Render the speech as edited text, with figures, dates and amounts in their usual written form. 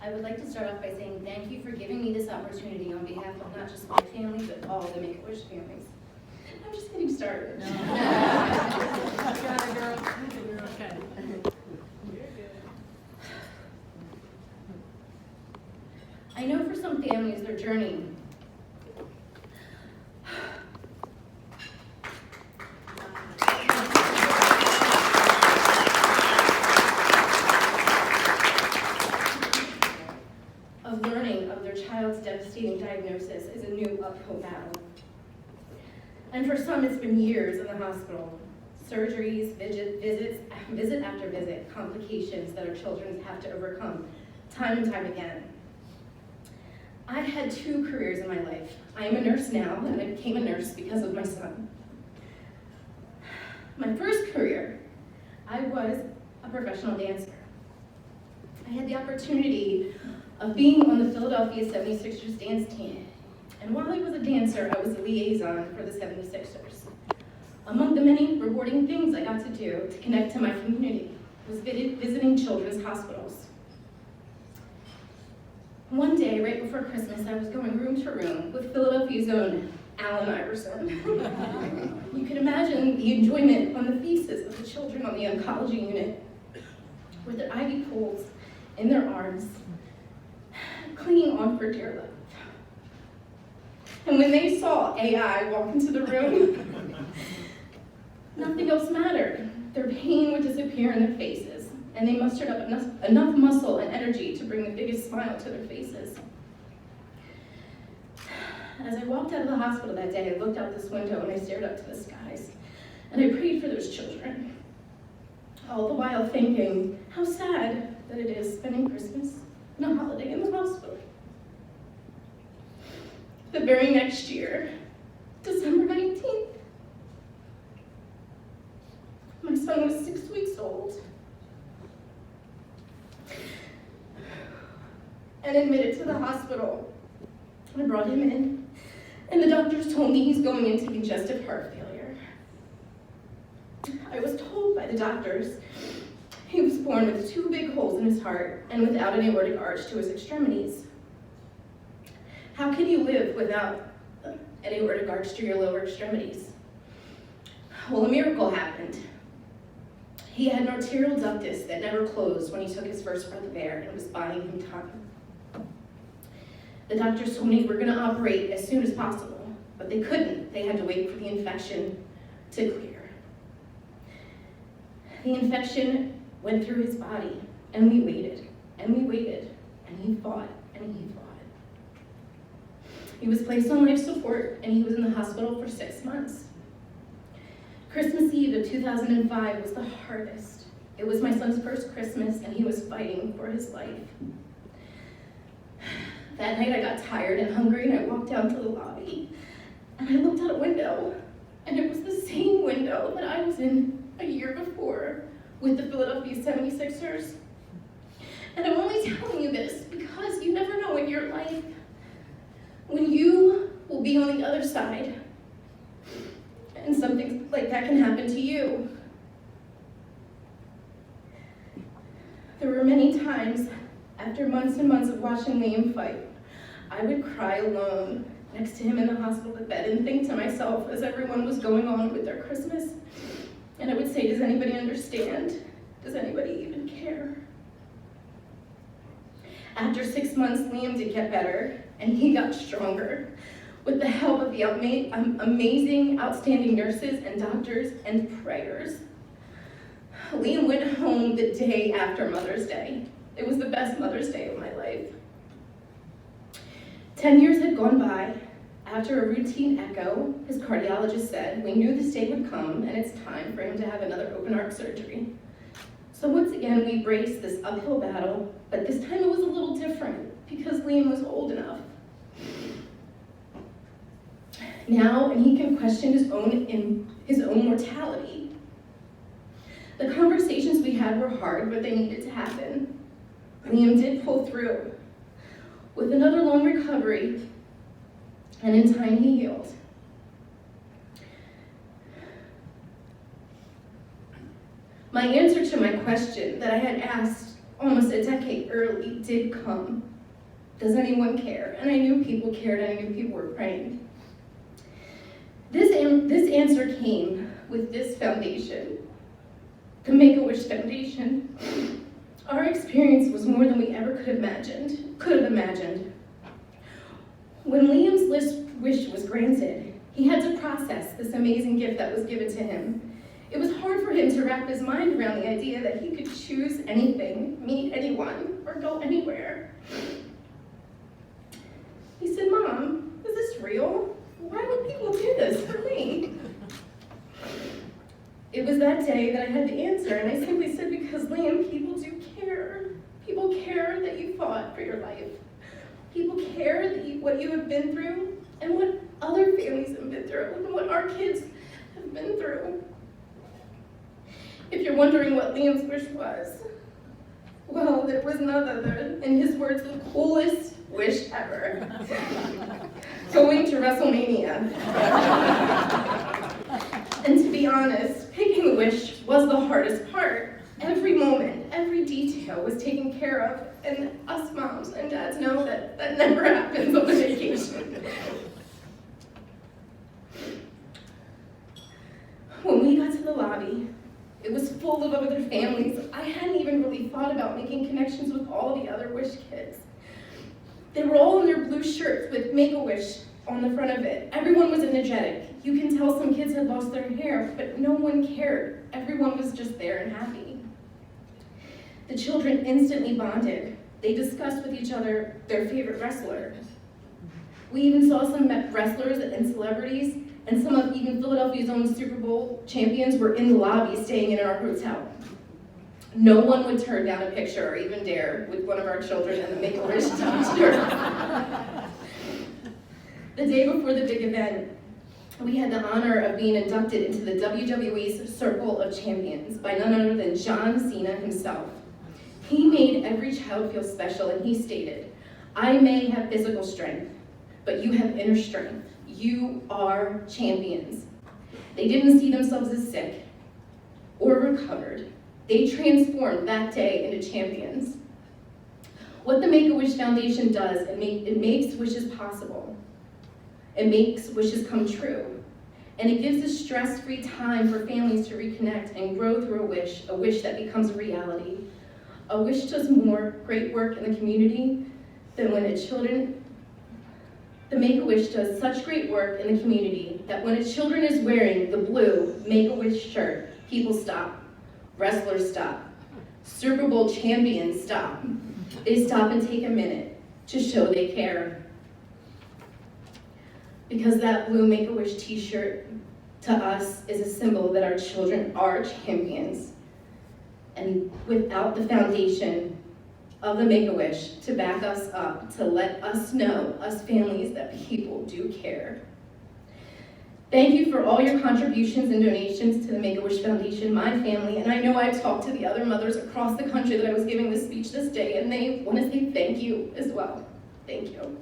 I would like to start off by saying thank you for giving me this opportunity on behalf of not just my family, but all the Make-A-Wish families. I'm just getting started. No. Got it, girl. You're okay. I know for some families, their journey of learning of their child's devastating diagnosis is a new uphill battle. And for some, it's been years in the hospital. Surgeries, visit after visit, complications that our children have to overcome time and time again. I've had 2 careers in my life. I am a nurse now, and I became a nurse because of my son. My first career, I was a professional dancer. I had the opportunity of being on the Philadelphia 76ers dance team. And while I was a dancer, I was a liaison for the 76ers. Among the many rewarding things I got to do to connect to my community was visiting children's hospitals. One day, right before Christmas, I was going room to room with Philadelphia's own Allen Iverson. You can imagine the enjoyment on the faces of the children on the oncology unit with their IV poles in their arms, clinging on for dear life. And when they saw AI walk into the room, nothing else mattered. Their pain would disappear in their faces, and they mustered up enough muscle and energy to bring the biggest smile to their faces. As I walked out of the hospital that day, I looked out this window and I stared up to the skies, and I prayed for those children, all the while thinking how sad that it is spending Christmas and a holiday in the hospital. The very next year, December 19th, my son was 6 weeks old and admitted to the hospital. I brought him in, and the doctors told me he's going into congestive heart failure. I was told by the doctors he was born with 2 big holes in his heart and without an aortic arch to his extremities. How can you live without an aortic arch to your lower extremities? Well, a miracle happened. He had an arterial ductus that never closed when he took his first breath of air and was buying him time. The doctors told me we're going to operate as soon as possible, but they couldn't. They had to wait for the infection to clear. The infection went through his body, and we waited, and we waited, and he fought, and he fought. He was placed on life support, and he was in the hospital for 6 months. Christmas Eve of 2005 was the hardest. It was my son's first Christmas, and he was fighting for his life. That night I got tired and hungry, and I walked down to the lobby, and I looked out a window, and it was the same window that I was in a year before with the Philadelphia 76ers. And I'm only telling you this because you never know in your life when you will be on the other side and something like that can happen to you. There were many times after months and months of watching Lyam fight, I would cry alone next to him in the hospital bed and think to myself as everyone was going on with their Christmas, and I would say, does anybody understand? Does anybody even care? After 6 months, Lyam did get better, and he got stronger with the help of the amazing, outstanding nurses and doctors and prayers. Lyam went home the day after Mother's Day. It was the best Mother's Day of my life. 10 years had gone by. After a routine echo, his cardiologist said, we knew this day would come, and it's time for him to have another open heart surgery. So once again, we braced this uphill battle, but this time it was a little different because Lyam was old enough now, and he can question his own mortality. The conversations we had were hard, but they needed to happen. Lyam did pull through. With another long recovery, and in time he healed. My answer to my question that I had asked almost a decade early, did come. Does anyone care? And I knew people cared, and I knew people were praying. This answer came with this foundation, the Make-A-Wish Foundation. Our experience was more than we ever could have imagined. When Liam's wish was granted, he had to process this amazing gift that was given to him. It was hard for him to wrap his mind around the idea that he could choose anything, meet anyone, or go anywhere. He said, "Mom, is this real? Why would people do this for me?" It was that day that I had the answer, and I simply said, "Because, Lyam, people do care. People care that you fought for your life. People care that what you have been through, and what other families have been through, and what our kids have been through." If you're wondering what Liam's wish was, well, it was none other, in his words, the coolest wish ever. Going to Wrestlemania. And to be honest, picking the wish was the hardest part. Every moment, every detail was taken care of, and us moms and dads know that that never happens on a vacation. When we got to the lobby, it was full of other families. I hadn't even really thought about making connections with all the other Wish kids. They were all in their blue shirts with Make-A-Wish on the front of it. Everyone was energetic. You can tell some kids had lost their hair, but no one cared. Everyone was just there and happy. The children instantly bonded. They discussed with each other their favorite wrestler. We even saw some wrestlers and celebrities, and some of even Philadelphia's own Super Bowl champions were in the lobby staying in our hotel. No one would turn down a picture or even dare with one of our children in the Make-A-Wish t-shirt. The day before the big event, we had the honor of being inducted into the WWE's Circle of Champions by none other than John Cena himself. He made every child feel special, and he stated, "I may have physical strength, but you have inner strength. You are champions." They didn't see themselves as sick or recovered. They transformed that day into champions. What the Make-A-Wish Foundation does, it makes wishes possible. It makes wishes come true. And it gives a stress-free time for families to reconnect and grow through a wish that becomes a reality. A wish does more great work in the community than when the Make-A-Wish does such great work in the community that when a children is wearing the blue Make-A-Wish shirt, people stop. Wrestlers stop. Super Bowl champions stop. They stop and take a minute to show they care. Because that blue Make-A-Wish t-shirt to us is a symbol that our children are champions. And without the foundation of the Make-A-Wish to back us up, to let us know, us families, that people do care. Thank you for all your contributions and donations to the Make-A-Wish Foundation, my family, and I know I've talked to the other mothers across the country that I was giving this speech this day, and they want to say thank you as well. Thank you.